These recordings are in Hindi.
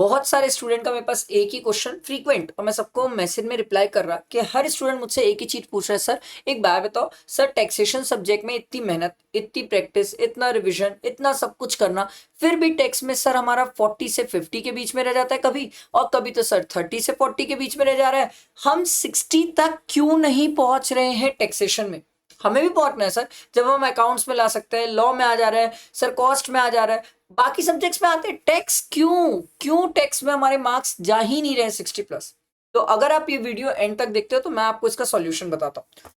बहुत सारे स्टूडेंट का मेरे पास एक ही क्वेश्चन फ्रीक्वेंट, और मैं सबको मैसेज में रिप्लाई कर रहा कि हर स्टूडेंट मुझसे एक ही चीज पूछ रहा है, सर एक बात बताओ सर, टैक्सेशन सब्जेक्ट में इतनी मेहनत, इतनी प्रैक्टिस, इतना रिवीजन, इतना सब कुछ करना, फिर भी टैक्स में सर हमारा 40 से 50 के बीच में रह जाता है कभी, और कभी तो सर 30 से 40 के बीच में रह जा रहा है। हम 60 तक क्यों नहीं पहुंच रहे हैं टैक्सेशन में? हमें भी पहुंचना है सर। जब हम अकाउंट्स में ला सकते हैं, लॉ में आ जा रहा है सर, कॉस्ट में आ जा रहा है, बाकी सब्जेक्ट्स में आते हैं, टैक्स क्यों क्यों टैक्स में हमारे मार्क्स जा ही नहीं रहे 60+? तो अगर आप ये वीडियो एंड तक देखते हो तो मैं आपको इसका सॉल्यूशन बताता हूँ।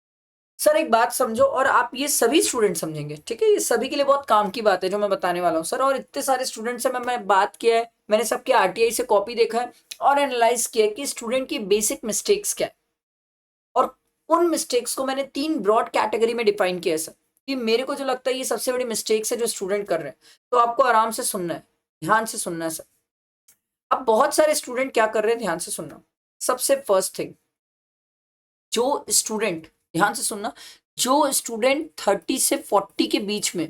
सर एक बात समझो, और आप ये सभी स्टूडेंट समझेंगे, ठीक है? ये सभी के लिए बहुत काम की बात है जो मैं बताने वाला हूँ सर। और इतने सारे स्टूडेंट से मैं बात किया है, मैंने सबके आरटीआई से कॉपी देखा है और एनालाइज किया है कि स्टूडेंट की बेसिक मिस्टेक्स क्या है, और उन मिस्टेक्स को मैंने 3 ब्रॉड कैटेगरी में डिफाइन किया है सर, कि मेरे को जो लगता है ये सबसे बड़ी मिस्टेक्स है जो स्टूडेंट कर रहे हैं। तो आपको आराम से सुनना है, ध्यान से सुनना है सर। अब बहुत सारे स्टूडेंट क्या कर रहे हैं, ध्यान से सुनना। सबसे फर्स्ट थिंग, जो स्टूडेंट, ध्यान से सुनना, जो स्टूडेंट 30 से 40 के बीच में,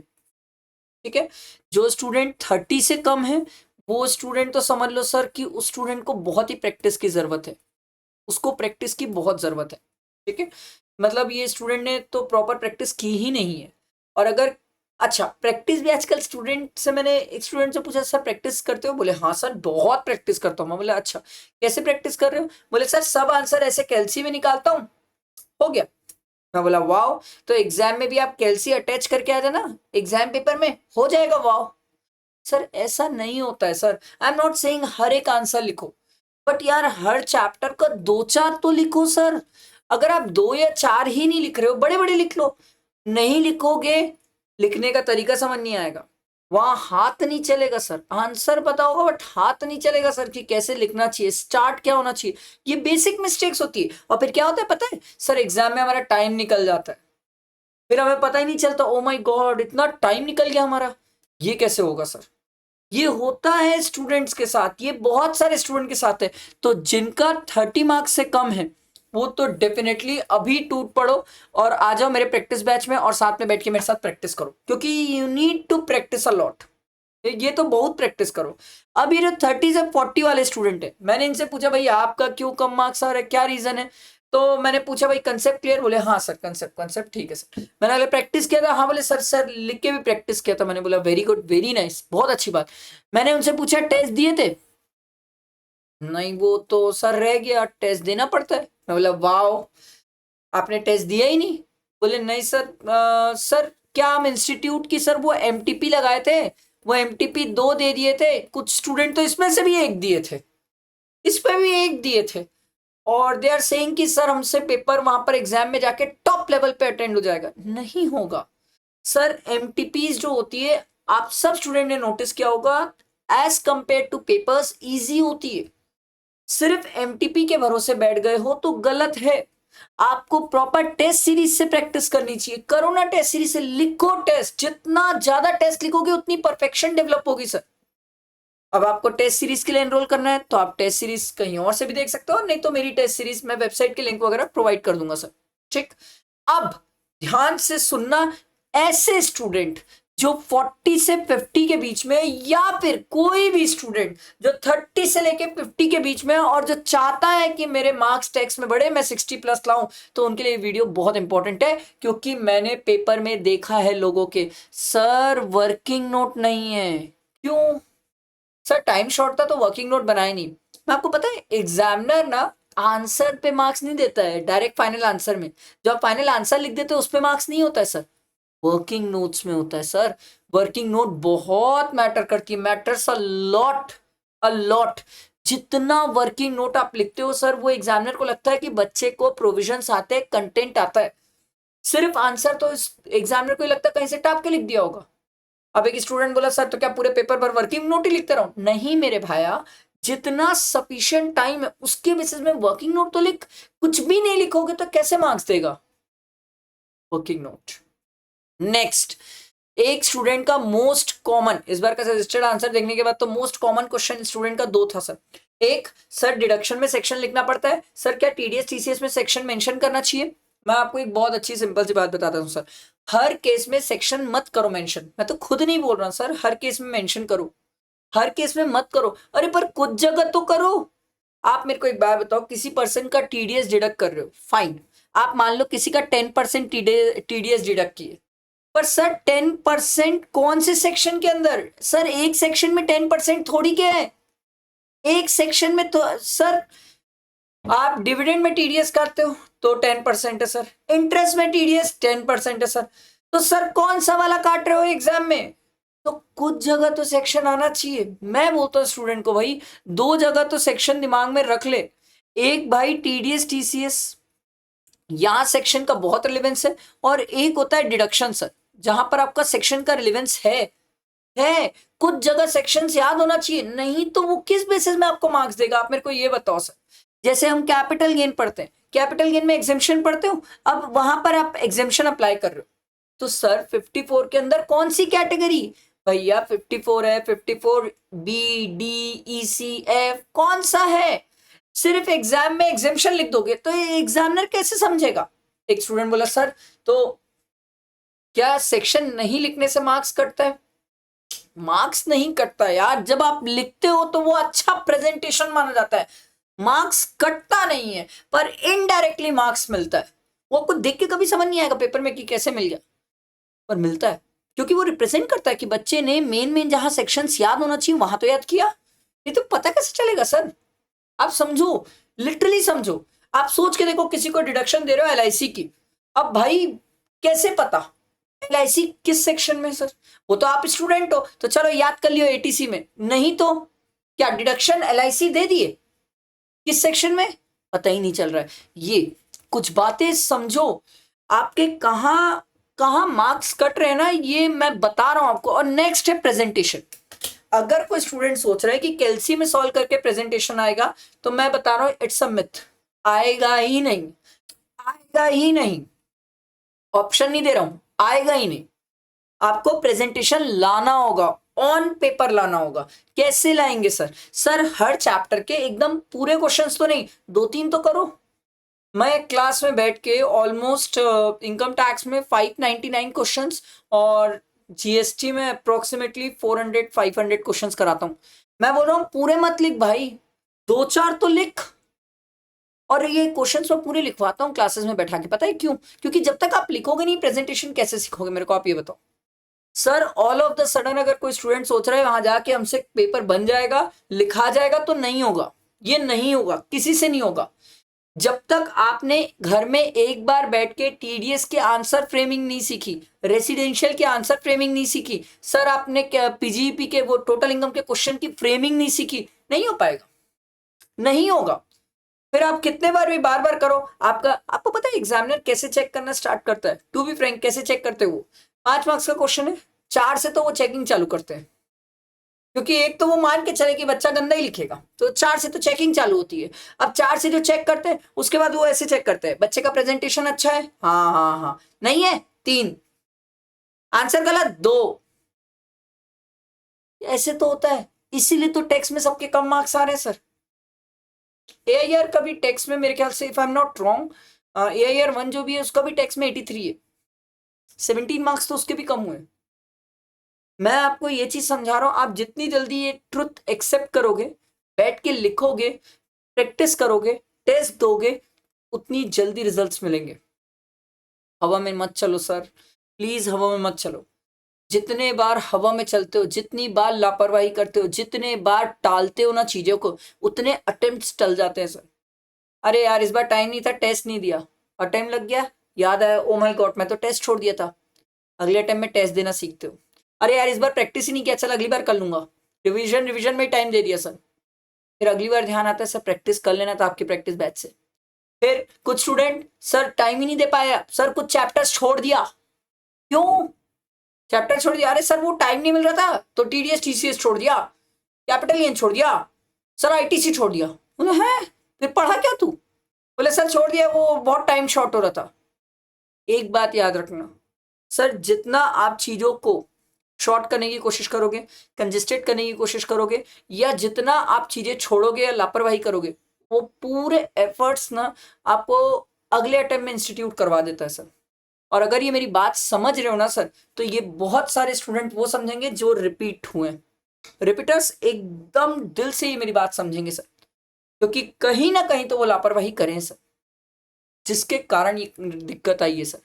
ठीक है, जो स्टूडेंट 30 से कम है, वो स्टूडेंट तो समझ लो सर कि उस स्टूडेंट को बहुत ही प्रैक्टिस की जरूरत है, उसको प्रैक्टिस की बहुत जरूरत है, ठीक है? मतलब ये स्टूडेंट ने तो प्रॉपर प्रैक्टिस की ही नहीं है। और अगर, अच्छा प्रैक्टिस भी आजकल स्टूडेंट से, मैंने एक स्टूडेंट से पूछा सर प्रैक्टिस करते हो? बोले हाँ सर बहुत प्रैक्टिस करता हूँ। मैं बोला अच्छा कैसे प्रैक्टिस कर रहे हो? बोले सर सब आंसर ऐसे कैलसी में निकालता हूँ, हो गया। मैं बोला वाओ, तो एग्जाम में भी आप कैलसी अटैच करके आ जाना, एग्जाम पेपर में हो जाएगा। वाओ सर, ऐसा नहीं होता है sir. I am not saying हर एक आंसर लिखो, बट यार हर चैप्टर का 2-4 तो लिखो सर। अगर आप 2 या 4 ही नहीं लिख रहे हो, बड़े बड़े लिख लो। नहीं लिखोगे, लिखने का तरीका समझ नहीं आएगा, वहां हाथ नहीं चलेगा सर। आंसर पता होगा बट हाथ नहीं चलेगा सर कि कैसे लिखना चाहिए, स्टार्ट क्या होना चाहिए। ये बेसिक मिस्टेक्स होती है। और फिर क्या होता है पता है सर, एग्जाम में हमारा टाइम निकल जाता है, फिर हमें पता ही नहीं चलता, ओ माय गॉड इतना टाइम निकल गया हमारा, ये कैसे होगा सर? ये होता है स्टूडेंट्स के साथ, ये बहुत सारे स्टूडेंट के साथ है। तो जिनका 30 मार्क्स से कम है, वो तो डेफिनेटली अभी टूट पड़ो और आ जाओ मेरे प्रैक्टिस बैच में, और साथ में बैठ के मेरे साथ प्रैक्टिस करो, क्योंकि you need to practice a lot. ये तो बहुत प्रैक्टिस करो। अब ये जो 30 से 40 वाले स्टूडेंट है, मैंने इनसे पूछा भाई आपका क्यों कम मार्क्स आ रहा है, क्या रीजन है? तो मैंने पूछा भाई कंसेप्ट क्लियर? बोले हाँ सर कंसेप्ट कंसेप्ट ठीक है सर। मैंने अगर प्रैक्टिस किया था? हाँ। बोले सर सर लिख के भी प्रैक्टिस किया था। मैंने बोला वेरी गुड, वेरी नाइस, बहुत अच्छी बात। मैंने उनसे पूछा टेस्ट दिए थे? नहीं वो तो सर रह गया, टेस्ट देना पड़ता है। मैं बोला वाओ, आपने टेस्ट दिया ही नहीं? बोले नहीं सर। सर क्या हम इंस्टीट्यूट की सर वो एमटीपी लगाए थे, वो एमटीपी 2 दे दिए थे, कुछ स्टूडेंट तो इसमें से भी 1 दिए थे, इस पे भी 1 दिए थे, और दे आर सेइंग कि सर हमसे पेपर वहां पर एग्जाम में जाके टॉप लेवल पे अटेंड हो जाएगा। नहीं होगा सर। एमटीपीज जो होती है, आप सब स्टूडेंट ने नोटिस किया होगा, as compare to papers easy होती है। सिर्फ एमटीपी के भरोसे बैठ गए हो तो गलत है। आपको प्रॉपर टेस्ट सीरीज से प्रैक्टिस करनी चाहिए। करो ना टेस्ट सीरीज से, लिखो टेस्ट, जितना ज्यादा टेस्ट लिखोगे उतनी परफेक्शन डेवलप होगी सर। अब आपको टेस्ट सीरीज के लिए एनरोल करना है तो आप टेस्ट सीरीज कहीं और से भी देख सकते हो, नहीं तो मेरी टेस्ट सीरीज मैं वेबसाइट के लिंक वगैरह प्रोवाइड कर दूंगा सर, ठीक? अब ध्यान से सुनना, ऐसे स्टूडेंट जो 40 से 50 के बीच में, या फिर कोई भी स्टूडेंट जो 30 से लेके 50 के बीच में, और जो चाहता है कि मेरे मार्क्स टैक्स में बढ़े, मैं 60+ लाऊं, तो उनके लिए वीडियो बहुत इंपॉर्टेंट है। क्योंकि मैंने पेपर में देखा है लोगों के, सर वर्किंग नोट नहीं है। क्यों सर? टाइम शॉर्ट था तो वर्किंग नोट बनाए नहीं। मैं आपको पता है एग्जामिनर ना आंसर पे मार्क्स नहीं देता है, डायरेक्ट फाइनल आंसर में। जब आप फाइनल आंसर लिख देते हो उस पे मार्क्स नहीं होता है सर, वर्किंग नोट्स में होता है सर। वर्किंग नोट बहुत मैटर करती है, matters a lot, a lot. जितना वर्किंग नोट आप लिखते हो सर, वो एग्जामिनर को लगता है कि बच्चे को प्रोविजंस आते हैं, कंटेंट आता है। सिर्फ आंसर तो इस एग्जामिनर को ही लगता है कहीं से टाप के लिख दिया होगा। अब एक स्टूडेंट बोला सर तो क्या पूरे पेपर पर वर्किंग नोट ही लिखते रहो? नहीं मेरे भाया, जितना सफिशिएंट टाइम है उसके बेसिस में वर्किंग नोट तो लिख। कुछ भी नहीं लिखोगे तो कैसे मार्क्स देगा वर्किंग नोट? नेक्स्ट, एक स्टूडेंट का मोस्ट कॉमन, इस बार का सजेस्टेड आंसर देखने के बाद तो मोस्ट कॉमन क्वेश्चन स्टूडेंट का 2 था सर। एक, सर डिडक्शन में सेक्शन लिखना पड़ता है, सर क्या टीडीएस टीसीएस में सेक्शन मेंशन करना चाहिए? मैं आपको एक बहुत अच्छी सिंपल सी बात बताता हूँ सर, हर केस में सेक्शन मत करो मेंशन। मैं तो खुद नहीं बोल रहा सर, हर केस में मेंशन करो। हर केस में मत करो। अरे पर कुछ जगह तो करो। आप मेरे को एक बात बताओ, किसी पर्सन का टीडीएस डिडक्ट कर रहे हो, फाइन। आप मान लो किसी का 10% टीडीएस डिडक्ट किए, पर सर 10% कौन से सेक्शन के अंदर? सर एक सेक्शन में 10% थोड़ी क्या है, एक सेक्शन में तो सर आप डिविडेंड में टीडीएस काटते हो तो 10% है सर, इंटरेस्ट में टीडीएस 10% है सर। तो सर कौन सा वाला काट रहे हो एग्जाम में? तो कुछ जगह तो सेक्शन आना चाहिए। मैं बोलता हूँ स्टूडेंट को, भाई दो जगह तो सेक्शन दिमाग में रख ले। एक भाई टीडीएस टीसीएस, यहां सेक्शन का बहुत रिलेवेंस है, और एक होता है डिडक्शन सर, जहां पर आपका सेक्शन का रिलेवेंस है। कुछ जगह सेक्शंस याद होना चाहिए, नहीं तो वो किस बेसिस में आपको मार्क्स देगा? आप मेरे को ये बताओ सर। जैसे हम कैपिटल गेन पढ़ते हैं, कैपिटल गेन में एग्जेम्पशन पढ़ते हो, अब वहां पर आप एग्जेम्पशन अप्लाई कर रहे हो, तो सर 54 के अंदर कौन सी कैटेगरी? भैया 54 है, 54 B D E C F कौन सा है? सिर्फ एग्जाम में एग्जेम्पशन लिख दोगे तो एग्जामिनर कैसे समझेगा? एक स्टूडेंट बोला सर तो क्या सेक्शन नहीं लिखने से मार्क्स कटता है? मार्क्स नहीं कटता यार, जब आप लिखते हो तो वो अच्छा प्रेजेंटेशन माना जाता है। मार्क्स कटता नहीं है, पर इनडायरेक्टली मार्क्स मिलता है। वो आपको देख के कभी समझ नहीं आएगा पेपर में कि कैसे मिल गया, पर मिलता है, क्योंकि वो रिप्रेजेंट करता है कि बच्चे ने मेन जहां सेक्शंस याद होना चाहिए वहां तो याद किया। ये तो पता कैसे चलेगा सर? आप समझो, लिटरली समझो। आप सोच के देखो, किसी को डिडक्शन दे रहे हो एलआईसी की, अब भाई कैसे पता एलआईसी किस सेक्शन में? सर वो तो आप स्टूडेंट हो तो चलो याद कर लियो एटीसी में, नहीं तो क्या डिडक्शन एलआईसी दे दिए? किस सेक्शन में पता ही नहीं चल रहा है। ये कुछ बातें समझो, आपके कहां कहां मार्क्स कट रहे हैं ना, ये मैं बता रहा हूं आपको। और नेक्स्ट है प्रेजेंटेशन। अगर कोई स्टूडेंट सोच रहा है कि कैलसी में सॉल्व करके प्रेजेंटेशन आएगा, तो मैं बता रहा हूं इट्स अ मिथ। आएगा ही नहीं, आएगा ही नहीं। ऑप्शन नहीं दे रहा हूं, आएगा ही नहीं। आपको प्रेजेंटेशन लाना होगा, ऑन पेपर लाना होगा। कैसे लाएंगे सर? सर हर चैप्टर के एकदम पूरे क्वेश्चंस तो नहीं, दो तीन तो करो। मैं क्लास में बैठ के ऑलमोस्ट इनकम टैक्स में 599 क्वेश्चंस और जीएसटी में अप्रोक्सीमेटली 400-500 क्वेश्चंस कराता हूं। मैं बोल रहा हूं पूरे मत लिख भाई, दो चार तो लिख। और ये क्वेश्चंस मैं पूरे लिखवाता हूँ क्लासेस में बैठा के, पता है क्यों? क्योंकि जब तक आप लिखोगे नहीं प्रेजेंटेशन कैसे सीखोगे? मेरे को आप ये बताओ sir. All of the sudden अगर कोई स्टूडेंट सोच रहा है वहां जाके हमसे पेपर बन जाएगा, लिखा जाएगा, तो नहीं होगा। ये नहीं होगा, किसी से नहीं होगा। जब तक आपने घर में एक बार बैठ के टीडीएस के आंसर फ्रेमिंग नहीं सीखी, रेसिडेंशियल के आंसर फ्रेमिंग नहीं सीखी, सर आपने पीजीपी के वो टोटल इनकम के क्वेश्चन की फ्रेमिंग नहीं सीखी, नहीं हो पाएगा, नहीं होगा। फिर आप कितने बार भी बार बार करो, आपको पता है एग्जामिनर कैसे चेक करना स्टार्ट करता है? टू बी फ्रैंक, कैसे चेक करते हो? 5 मार्क्स का क्वेश्चन है, 4 से तो वो चेकिंग चालू करते हैं, क्योंकि एक तो वो मान के चले कि बच्चा गंदा ही लिखेगा, तो 4 से तो चेकिंग चालू होती है। अब 4 से जो चेक करते हैं उसके बाद वो ऐसे चेक करते हैं, बच्चे का प्रेजेंटेशन अच्छा है, हाँ हाँ हाँ, नहीं है 3, आंसर गलत 2, ऐसे तो होता है। इसीलिए तो टेक्स्ट में सबके कम मार्क्स आ रहे हैं सर। एआईआर का भी टेक्स्ट में मेरे ख्याल से, if I am not wrong, AIR 1 जो भी है उसका भी टेक्स्ट में 83 है, 17 मार्क्स तो उसके भी कम हुए। मैं आपको ये चीज समझा रहा हूं, आप जितनी जल्दी ये ट्रुथ एक्सेप्ट करोगे, बैठ के लिखोगे, प्रैक्टिस करोगे, टेस्ट दोगे, उतनी जल्दी रिजल्ट्स मिलेंगे। हवा में मत चलो सर, प्लीज हवा में मत चलो। जितने बार हवा में चलते हो, जितनी बार लापरवाही करते हो, जितने बार टालते हो ना चीजों को, उतने अटेम्प्ट्स टल जाते हैं सर। अरे यार इस बार टाइम नहीं था, टेस्ट नहीं दिया और टाइम लग गया, याद आया ओ माय गॉड मैं तो टेस्ट छोड़ दिया था। अगले टाइम में टेस्ट देना सीखते हो। अरे यार इस बार प्रैक्टिस ही नहीं किया, चल अगली बार कर लूंगा, रिवीजन रिवीजन में टाइम दे दिया सर। फिर अगली बार ध्यान आता है सर प्रैक्टिस कर लेना था आपकी प्रैक्टिस बैच से। फिर कुछ स्टूडेंट सर टाइम ही नहीं दे पाया, सर कुछ चैप्टर्स छोड़ दिया। क्यों चैप्टर छोड़ दिया? अरे सर वो टाइम नहीं मिल रहा था तो टीडीएस टीसीएस छोड़ दिया, कैपिटल गेन छोड़ दिया, सर आईटीसी छोड़ दिया। बोले है फिर पढ़ा क्या तू? बोले सर छोड़ दिया, वो बहुत टाइम शॉर्ट हो रहा था। एक बात याद रखना सर, जितना आप चीजों को शॉर्ट करने की कोशिश करोगे, कंजेस्टेड करने की कोशिश करोगे, या जितना आप चीजें छोड़ोगे या लापरवाही करोगे, वो पूरे एफर्ट्स ना आपको अगले अटेम्प्ट में इंस्टीट्यूट करवा देता है सर। और अगर ये मेरी बात समझ रहे हो ना सर, तो ये बहुत सारे स्टूडेंट वो समझेंगे जो रिपीट हुए हैं। रिपीटर्स एकदम दिल से ही मेरी बात समझेंगे सर, क्योंकि कहीं ना कहीं तो वो लापरवाही करें सर, जिसके कारण ये दिक्कत आई है सर।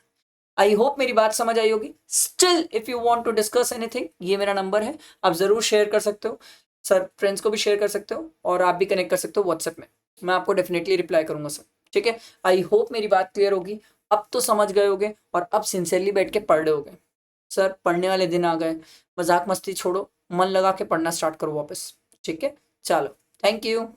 आई होप मेरी बात समझ आई होगी। Still if you want to discuss anything, ये मेरा नंबर है, आप जरूर शेयर कर सकते हो सर, फ्रेंड्स को भी शेयर कर सकते हो, और आप भी कनेक्ट कर सकते हो व्हाट्सएप में, मैं आपको डेफिनेटली रिप्लाई करूंगा सर। ठीक है, आई होप मेरी बात क्लियर होगी, अब तो समझ गए होगे और अब सिंसियरली बैठ के पढ़ रहे होगे। सर पढ़ने वाले दिन आ गए, मजाक मस्ती छोड़ो, मन लगा के पढ़ना स्टार्ट करो वापस। ठीक है, चलो, थैंक यू।